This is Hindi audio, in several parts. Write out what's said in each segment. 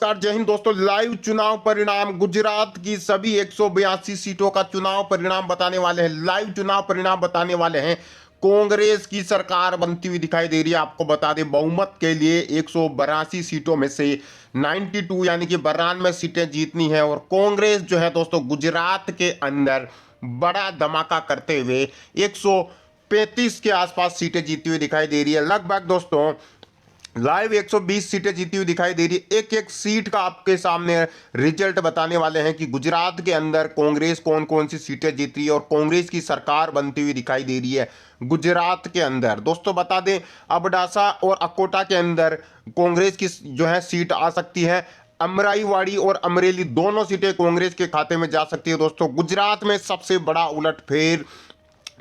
नमस्कार, जय हिंद दोस्तों। लाइव चुनाव परिणाम गुजरात की सभी 182 सीटों का चुनाव परिणाम बताने वाले हैं। लाइव चुनाव परिणाम बताने वाले हैं। कांग्रेस की सरकार बनती हुई दिखाई दे रही है। आपको बता दें, बहुमत के लिए 182 सीटों में से 92 यानी कि 92 सीटें जीतनी है और कांग्रेस जो है दोस्तों गुजरात के अंदर बड़ा धमाका करते हुए 135 के आसपास सीटें जीती हुई दिखाई दे रही है। लगभग दोस्तों लाइव 120 सीटें जीती हुई दिखाई दे रही है। एक एक सीट का आपके सामने रिजल्ट बताने वाले हैं कि गुजरात के अंदर कांग्रेस कौन कौन सी सीटें जीत रही है और कांग्रेस की सरकार बनती हुई दिखाई दे रही है गुजरात के अंदर। दोस्तों बता दें, अबडासा और अकोटा के अंदर कांग्रेस की जो है सीट आ सकती है। अमराईवाड़ी और अमरेली दोनों सीटें कांग्रेस के खाते में जा सकती है। दोस्तों गुजरात में सबसे बड़ा उलटफेर,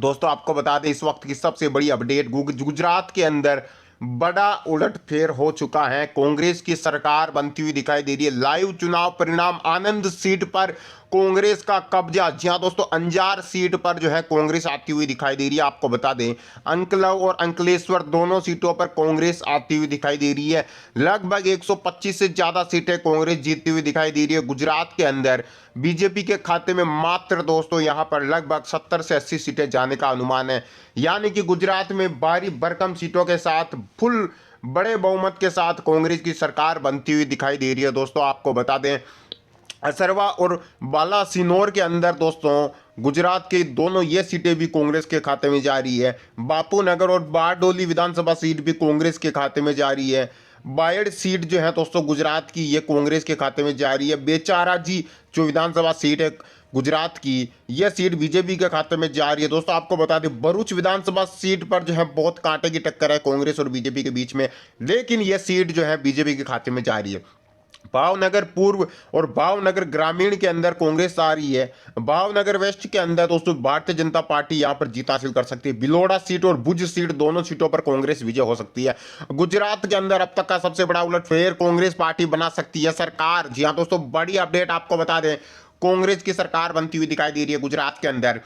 दोस्तों आपको बता दें इस वक्त की सबसे बड़ी अपडेट, गुजरात के अंदर बड़ा उलटफेर हो चुका है। कांग्रेस की सरकार बनती हुई दिखाई दे रही है। लाइव चुनाव परिणाम, आनंद सीट पर कांग्रेस का कब्जा। जी हां दोस्तों, अंजार सीट पर जो है कांग्रेस आती हुई दिखाई दे रही है। आपको बता दें अंकलव और अंकलेश्वर दोनों सीटों पर कांग्रेस आती हुई दिखाई दे रही है। लगभग 125 से ज्यादा सीटें कांग्रेस जीतती हुई दिखाई दे रही है गुजरात के अंदर। बीजेपी के खाते में मात्र दोस्तों यहां पर लगभग 70 से 80 सीटें जाने का अनुमान है। यानी कि गुजरात में भारी भरकम सीटों के साथ फुल बड़े बहुमत के साथ कांग्रेस की सरकार बनती हुई दिखाई दे रही है। दोस्तों आपको बता दें, असरवा और बालासिनोर के अंदर दोस्तों गुजरात की दोनों ये सीटें भी कांग्रेस के खाते में जा रही है। बापू नगर और बारडोली विधानसभा सीट भी कांग्रेस के खाते में जा रही है। बायड सीट जो है दोस्तों गुजरात की, ये कांग्रेस के खाते में जा रही है। बेचारा जी जो विधानसभा सीट है गुजरात की, यह सीट बीजेपी के खाते में जा रही है। दोस्तों आपको बता दें, भरूच विधानसभा सीट पर जो है बहुत कांटे की टक्कर है कांग्रेस और बीजेपी के बीच में, लेकिन यह सीट जो है बीजेपी के खाते में जा रही है। भावनगर पूर्व और भावनगर ग्रामीण के अंदर कांग्रेस आ रही है। भावनगर वेस्ट के अंदर दोस्तों भारतीय जनता पार्टी यहां पर जीत हासिल कर सकती है। बिलोड़ा सीट और भुज सीट दोनों सीटों पर कांग्रेस विजय हो सकती है। गुजरात के अंदर अब तक का सबसे बड़ा उलटफेर, कांग्रेस पार्टी बना सकती है सरकार। जी हां दोस्तों, बड़ी अपडेट आपको बता दें, कांग्रेस की सरकार बनती हुई दिखाई दे रही है गुजरात के अंदर।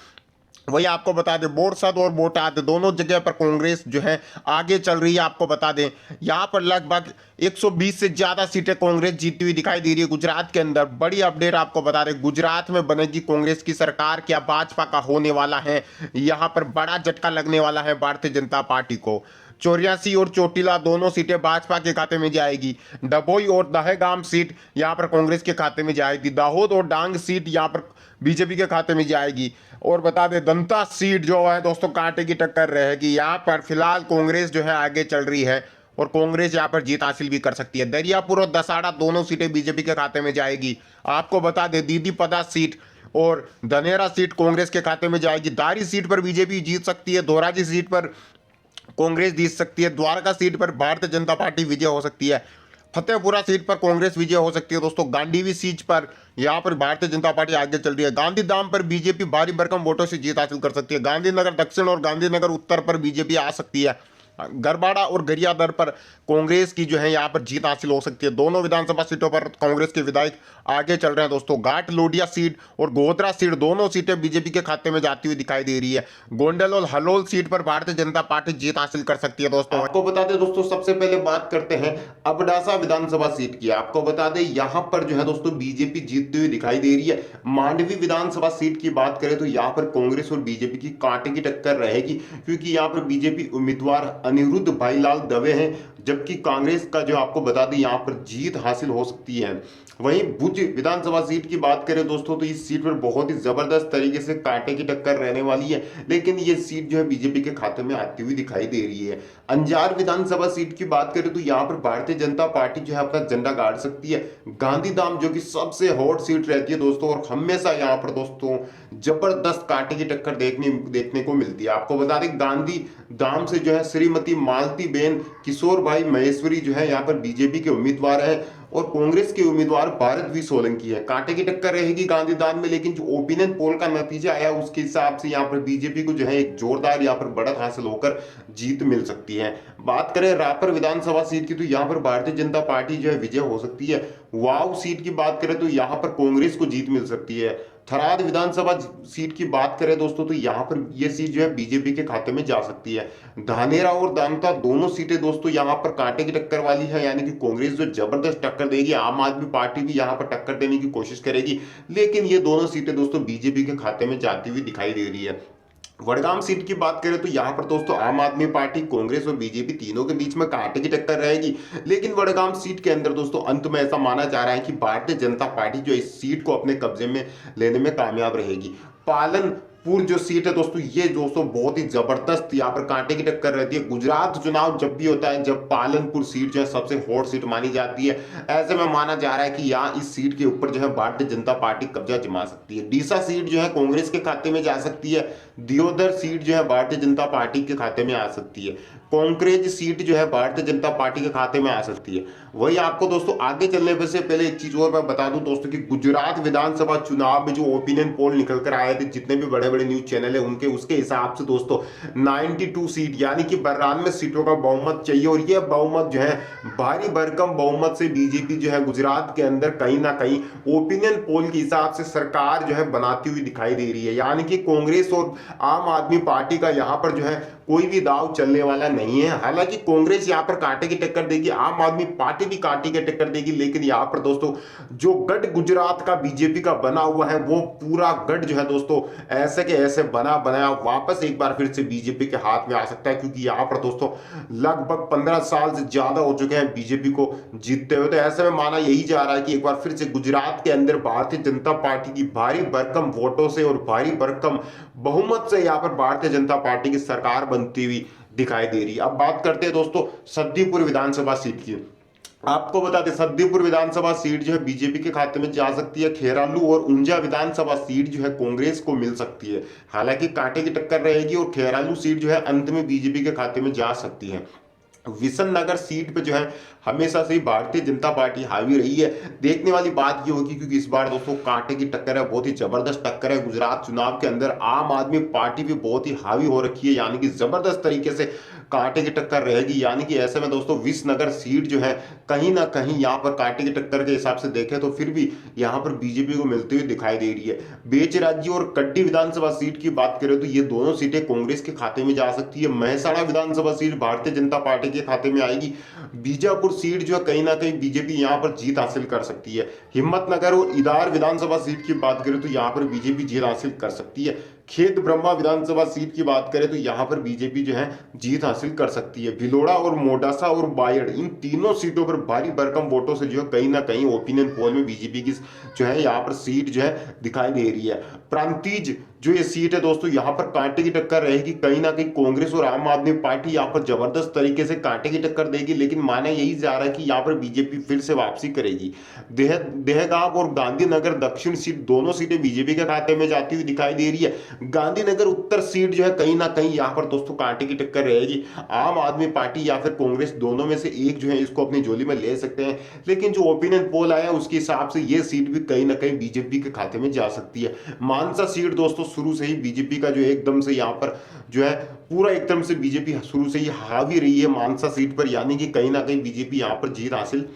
वही आपको बता दें, बोरसद और बोटाद दोनों जगह पर कांग्रेस जो है आगे चल रही है। आपको बता दें यहां पर लगभग 120 से ज्यादा सीटें कांग्रेस जीतती हुई दिखाई दे रही है गुजरात के अंदर। बड़ी अपडेट आपको बता दें, गुजरात में बनेगी कांग्रेस की सरकार, क्या भाजपा का होने वाला है। यहां पर बड़ा झटका लगने वाला है भारतीय जनता पार्टी को। 84 और चोटिला दोनों सीटें भाजपा के खाते में जाएगी। डभोई और दहेगाम सीट यहां पर कांग्रेस के खाते में जाएगी। दाहोद और डांग सीट यहां पर बीजेपी के खाते में जाएगी। और बता दें दंता सीट जो है दोस्तों कांटे की टक्कर रहेगी। यहाँ पर फिलहाल कांग्रेस जो है आगे चल रही है और कांग्रेस यहाँ पर जीत हासिल भी कर सकती है। दरियापुर और दसाड़ा दोनों सीटें बीजेपी के खाते में जाएगी। आपको बता दें दीदी पदा सीट और धनेरा सीट कांग्रेस के खाते में जाएगी। दारी सीट पर बीजेपी जीत सकती है। धोराजी सीट पर कांग्रेस जीत सकती है। द्वारका सीट पर भारतीय जनता पार्टी विजय हो सकती है। फतेहपुरा सीट पर कांग्रेस विजय हो सकती है। दोस्तों गांडीवी सीट पर यहां पर भारतीय जनता पार्टी आगे चल रही है। गांधीधाम पर बीजेपी भारी भरकम वोटों से जीत हासिल कर सकती है। गांधीनगर दक्षिण और गांधीनगर उत्तर पर बीजेपी आ सकती है। गरबाड़ा और गरियादर पर कांग्रेस की जो है यहां पर जीत हासिल हो सकती है। दोनों विधानसभा सीटों पर कांग्रेस के विधायक आगे चल रहे हैं। दोस्तों घाट लोडिया सीट और गोधरा सीट दोनों सीटें बीजेपी के खाते में जाती हुई दिखाई दे रही है। गोंडल और हलोल सीट पर भारतीय जनता पार्टी जीत हासिल कर सकती है। दोस्तों आपको बता दें, दोस्तों सबसे पहले बात करते हैं अबडासा विधानसभा सीट की। आपको बता दें यहां पर जो है दोस्तों बीजेपी जीतती हुई दिखाई दे रही है। मांडवी विधानसभा सीट की बात करें तो यहां पर कांग्रेस और बीजेपी की कांटे की टक्कर रहेगी, क्योंकि यहां पर बीजेपी उम्मीदवार अनिरुद्ध भाईलाल दवे हैं, जबकि कांग्रेस का जो आपको बता दें यहां पर जीत हासिल हो सकती है। वहीं भुज विधानसभा सीट की बात करें दोस्तों तो इस सीट पर बहुत ही जबरदस्त तरीके से कांटे की टक्कर रहने वाली है, लेकिन ये सीट जो है बीजेपी के खाते में आती हुई दिखाई दे रही है। अंजार विधानसभा सीट की बात करें तो यहां पर भारतीय जनता पार्टी जो है अपना झंडा गाड़ सकती है। गांधीधाम जो कि सबसे हॉट सीट रहती है दोस्तों, और हमेशा यहां पर दोस्तों जबरदस्त कांटे की टक्कर देखने को मिलती है। आपको बता दें गांधी धाम से जो है श्रीमती मालती बेन किशोर भाई महेश्वरी जो है यहाँ पर बीजेपी के उम्मीदवार हैं और कांग्रेस के उम्मीदवार भारत वी सोलंकी है। कांटे की टक्कर रहेगी गांधीधाम में, लेकिन जो ओपिनियन पोल का नतीजा आया उसके हिसाब से यहाँ पर बीजेपी को जो है एक जोरदार यहाँ पर बढ़त हासिल होकर जीत मिल सकती है। बात करें रायपुर विधानसभा सीट की तो यहाँ पर भारतीय जनता पार्टी जो है विजय हो सकती है। वाव सीट की बात करें तो यहाँ पर कांग्रेस को जीत मिल सकती है। थराद विधानसभा सीट की बात करें दोस्तों तो यहाँ पर ये सीट जो है बीजेपी के खाते में जा सकती है। धानेरा और दांता दोनों सीटें दोस्तों यहाँ पर कांटे की टक्कर वाली है, यानी कि कांग्रेस जो जबरदस्त टक्कर देगी, आम आदमी पार्टी भी यहाँ पर टक्कर देने की कोशिश करेगी, लेकिन ये दोनों सीटें दोस्तों बीजेपी के खाते में जाती हुई दिखाई दे रही है। वडगाम सीट की बात करें तो यहाँ पर दोस्तों आम आदमी पार्टी, कांग्रेस और बीजेपी तीनों के बीच में कांटे की टक्कर रहेगी, लेकिन वडगाम सीट के अंदर दोस्तों अंत में ऐसा माना जा रहा है कि भारतीय जनता पार्टी जो इस सीट को अपने कब्जे में लेने में कामयाब रहेगी। पालनपुर जो सीट है दोस्तों, ये दोस्तों बहुत ही जबरदस्त यहाँ पर कांटे की टक्कर रहती है। गुजरात चुनाव जब भी होता है, जब पालनपुर सीट जो है सबसे हॉट सीट मानी जाती है, ऐसे में माना जा रहा है कि यहाँ इस सीट के ऊपर जो है भारतीय जनता पार्टी कब्जा जमा सकती है। डीसा सीट जो है कांग्रेस के खाते में जा सकती है। दियोदर सीट जो है भारतीय जनता पार्टी के खाते में आ सकती है। कांकरेज सीट जो है भारतीय जनता पार्टी के खाते में आ सकती है। वही आपको दोस्तों आगे चलने से पहले एक चीज और मैं बता दूं दोस्तों कि गुजरात विधानसभा चुनाव में जो ओपिनियन पोल निकल कर आए थे, जितने भी बड़े बड़े न्यूज चैनल है उनके, उसके हिसाब से दोस्तों 92 सीट यानी कि 92 सीटों का बहुमत चाहिए, और यह बहुमत जो है भारी भरकम बहुमत से बीजेपी जो है गुजरात के अंदर कहीं ना कहीं ओपिनियन पोल के हिसाब से सरकार जो है बनाती हुई दिखाई दे रही है। यानी कि कांग्रेस और आम आदमी पार्टी का यहाँ पर जो है कोई भी दाव चलने वाला नहीं है। हालांकि कांग्रेस यहाँ पर कांटे की टक्कर देगी, आम आदमी पार्टी भी कांटे की टक्कर देगी, लेकिन यहाँ पर दोस्तों जो गढ़ गुजरात का बीजेपी का बना हुआ है, वो पूरा गढ़ जो है दोस्तों ऐसे के ऐसे बना बनाया वापस एक बार फिर से बीजेपी के हाथ में आ सकता है, क्योंकि यहाँ पर दोस्तों लगभग 15 साल से ज्यादा हो चुके हैं बीजेपी को जीतते हुए। तो ऐसे में माना यही जा रहा है कि एक बार फिर से गुजरात के अंदर भारतीय जनता पार्टी की भारी भरकम वोटों से और भारी भरकम बहुमत से यहाँ पर भारतीय जनता पार्टी की सरकार बनती हुई दिखाई दे रही है। अब बात करते हैं दोस्तों सद्दीपुर विधानसभा सीट की। आपको बता दें सद्दीपुर विधानसभा सीट जो है बीजेपी के खाते में जा सकती है। खेरालू और ऊंझा विधानसभा सीट जो है कांग्रेस को मिल सकती है। हालांकि कांटे की टक्कर रहेगी और खेरालू सीट जो है अंत में बीजेपी के खाते में जा सकती है। विशन नगर सीट पे जो है हमेशा से ही भारतीय जनता पार्टी हावी रही है। देखने वाली बात ये होगी, क्योंकि इस बार दोस्तों कांटे की टक्कर है, बहुत ही जबरदस्त टक्कर है। गुजरात चुनाव के अंदर आम आदमी पार्टी भी बहुत ही हावी हो रखी है, यानी कि जबरदस्त तरीके से कांटे की टक्कर रहेगी। यानी कि ऐसे में दोस्तों विसनगर सीट जो है कहीं ना कहीं यहाँ पर कांटे की टक्कर के हिसाब से देखें तो फिर भी यहाँ पर बीजेपी को मिलती हुई दिखाई दे रही है। बेच राज्य और कड्डी विधानसभा सीट की बात करें तो ये दोनों सीटें कांग्रेस के खाते में जा सकती है। महसाणा विधानसभा सीट भारतीय जनता पार्टी के खाते में आएगी। बीजापुर सीट जो है कहीं ना कहीं बीजेपी यहां पर जीत हासिल कर सकती है। हिम्मतनगर और इदार विधानसभा सीट की बात करें तो यहां पर बीजेपी जीत हासिल कर सकती है। खेत ब्रह्मा विधानसभा सीट की बात करें तो यहां पर बीजेपी जो है जीत हासिल कर सकती है। भिलोड़ा और मोडासा और बायड़, इन तीनों सीटों पर भारी भरकम वोटों से जो है कहीं ना कहीं ओपिनियन पोल में बीजेपी की जो है यहाँ पर सीट जो है दिखाई दे रही है। प्रांतिज जो ये सीट है दोस्तों यहाँ पर कांटे की टक्कर रहेगी। कहीं ना कहीं कांग्रेस और आम आदमी पार्टी यहाँ पर जबरदस्त तरीके से कांटे की टक्कर देगी, लेकिन माना यही जा रहा है कि यहाँ पर बीजेपी फिर से वापसी करेगी। देहगांव और गांधीनगर दक्षिण सीट दोनों सीटें बीजेपी के खाते में जाती हुई दिखाई दे रही है। गांधीनगर उत्तर सीट जो है कहीं ना कहीं यहाँ पर दोस्तों कांटे की टक्कर रहेगी। आम आदमी पार्टी या फिर कांग्रेस दोनों में से एक जो है इसको अपनी झोली में ले सकते हैं, लेकिन जो ओपिनियन पोल आया उसके हिसाब से ये सीट भी कहीं ना कहीं बीजेपी के खाते में जा सकती है। मानसा सीट दोस्तों शुरू से ही बीजेपी का जो एकदम से यहाँ पर जो है पूरा एकदम से बीजेपी शुरू से ही हावी रही है मानसा सीट पर, यानी कि कहीं ना कहीं बीजेपी यहाँ पर जीत हासिल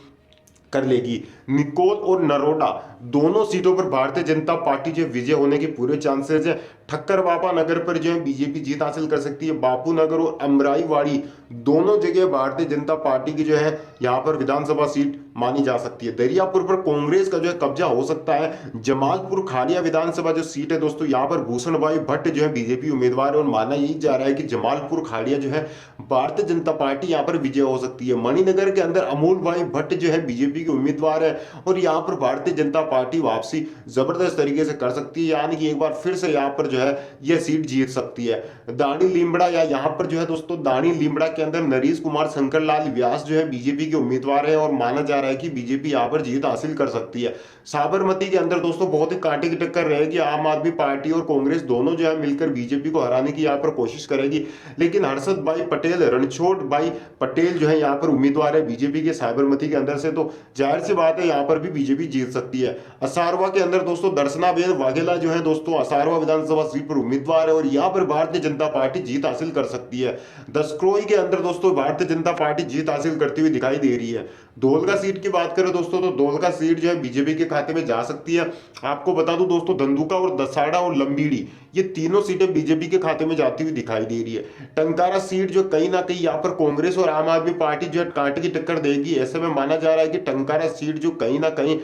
कर लेगी। निकोल और नरोडा दोनों सीटों पर भारतीय जनता पार्टी जो विजय होने के पूरे चांसेस है। ठक्कर बाबा नगर पर जो है बीजेपी जीत हासिल कर सकती है। बापू नगर और अमराईवाड़ी दोनों जगह भारतीय जनता पार्टी की जो है यहाँ पर विधानसभा सीट मानी जा सकती है। दरियापुर पर कांग्रेस का जो है कब्जा हो सकता है। जमालपुर खाड़िया विधानसभा जो सीट है दोस्तों यहाँ पर भूषण भाई भट्ट जो है बीजेपी उम्मीदवार है, और माना यही जा रहा है कि जमालपुर खाड़िया जो है भारतीय जनता पार्टी यहाँ पर विजय हो सकती है। मणिनगर के अंदर अमूल भाई भट्ट जो है बीजेपी के उम्मीदवार है, और यहाँ पर भारतीय जनता पार्टी वापसी जबरदस्त तरीके से कर सकती है, यानी कि एक बार फिर से यहाँ पर जो है यह सीट जीत सकती है। दानी लीमड़ा या यहाँ पर जो है दोस्तों दानी लीमड़ा के अंदर नरेश कुमार शंकरलाल व्यास जो है बीजेपी के उम्मीदवार है, और माना जा रहा है कि बीजेपी यहाँ पर जीत हासिल कर सकती है। साबरमती के अंदर दोस्तों बहुत ही कांटे की टक्कर रहेगी। आम आदमी पार्टी और कांग्रेस दोनों जो है मिलकर बीजेपी को हराने की यहाँ पर कोशिश करेगी, लेकिन हर्षद भाई पटेल, रणछोड़ भाई पटेल जो है यहाँ पर उम्मीदवार है बीजेपी के साबरमती के अंदर से, तो जाहिर सी बात है यहाँ पर भी बीजेपी जीत सकती है। असारवा के अंदर दोस्तों दर्शनाबेन वाघेला जो है दोस्तों असारवा विधानसभा सीट पर उम्मीदवार है और यहाँ पर भारतीय जनता पार्टी जीत हासिल कर सकती है। दसक्रोई के अंदर दोस्तों भारतीय जनता पार्टी जीत हासिल करती हुई दिखाई दे रही है। धोलका सीट की बात करें दोस्तों तो धोलका सीट जो है बीजेपी के खाते में जा सकती है। आपको बता दूं दोस्तों धंधुका और दसाड़ा और लंबीड़ी ये तीनों सीटें बीजेपी के खाते में जाती हुई दिखाई दे रही है। टंकारा सीट जो कहीं ना कहीं यहाँ पर कांग्रेस और आम आदमी पार्टी जो है कांटे की टक्कर देगी, ऐसे में माना जा रहा है कि टंकारा सीट जो कहीं ना कहीं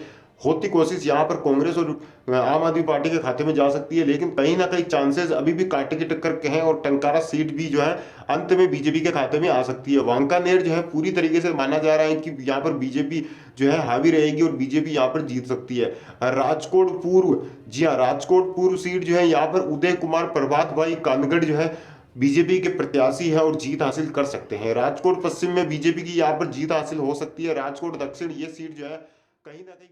होती कोशिश यहाँ पर कांग्रेस और आम आदमी पार्टी के खाते में जा सकती है, लेकिन कहीं ना कहीं चांसेस अभी भी कांटे की टक्कर के हैं और टंकारा सीट भी जो है अंत में बीजेपी के खाते में आ सकती है। वांकानेर जो है पूरी तरीके से माना जा रहा है कि यहाँ पर बीजेपी जो है हावी रहेगी और बीजेपी यहाँ पर जीत सकती है। राजकोट पूर्व, जी हाँ, राजकोट पूर्व सीट जो है यहाँ पर उदय कुमार प्रभात भाई कानगढ़ जो है बीजेपी के प्रत्याशी है और जीत हासिल कर सकते हैं। राजकोट पश्चिम में बीजेपी की यहाँ पर जीत हासिल हो सकती है। राजकोट दक्षिण ये सीट जो है कहीं ना कहीं